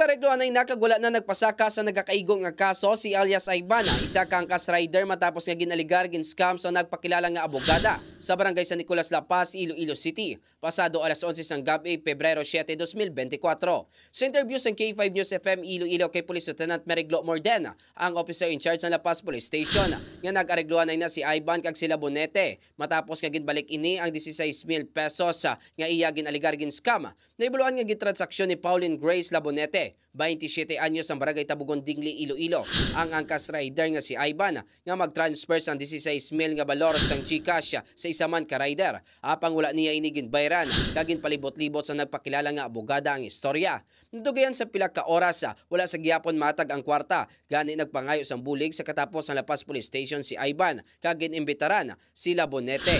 Naaregluan ay nakagula na nagpasaka sa nagakaigong nga kaso si alias Aibana, isa kang kas rider matapos nga ginaligar gin scam sa nagpakilala nga abogada sa barangay San Nicolas, La Paz, Iloilo City. Pasado alas 11 sang gabi, Pebrero 7, 2024. Sa interview sa K5 News FM Iloilo kay Police Lieutenant Meriglo Morden, ang officer in charge sa La Paz Police Station, nga nag-aregluan ay na si Aiban kag sila Bonete matapos nga ginbalik ini ang 16,000 pesos nga iya ginaligar gin scam. Naibuluan nga gitransaksyon ni Pauline Grace Labonete, 27 anyos ang barangay Tabugon, Dingli, Iloilo. Ang angkas rider nga si Aiban nga mag-transfer sang 16,000 nga balor sang Gcash sa isa man ka rider. Apang wala niya inigin bayran, kagin palibot-libot sa nagpakilala nga abogada ang istorya. Nadugayan sa pila ka oras, wala sa gihapon matag ang kwarta. Gani nagpangayo sang bulig sa katapos ng La Paz Police Station si Aiban, kagin imbitaran sila Bonete.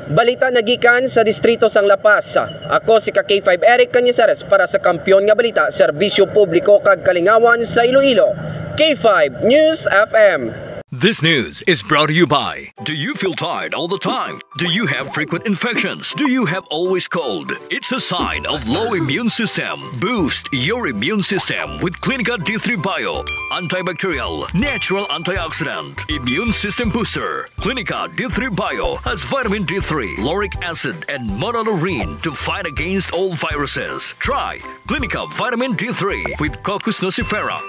Balita nagikan sa distrito sang La Paz. Ako si K5 Eric Canyasares para sa Kampiyon nga Balita, Serbisyo Publiko kag Kalingawan sa Iloilo. K5 News FM. This news is brought to you by, do you feel tired all the time? Do you have frequent infections? Do you have always cold? It's a sign of low immune system. Boost your immune system with Clinica D3 Bio, antibacterial, natural antioxidant, immune system booster. Clinica D3 Bio has vitamin D3, lauric acid, and monolurine to fight against all viruses. Try Clinica Vitamin D3 with Coccus nocifera.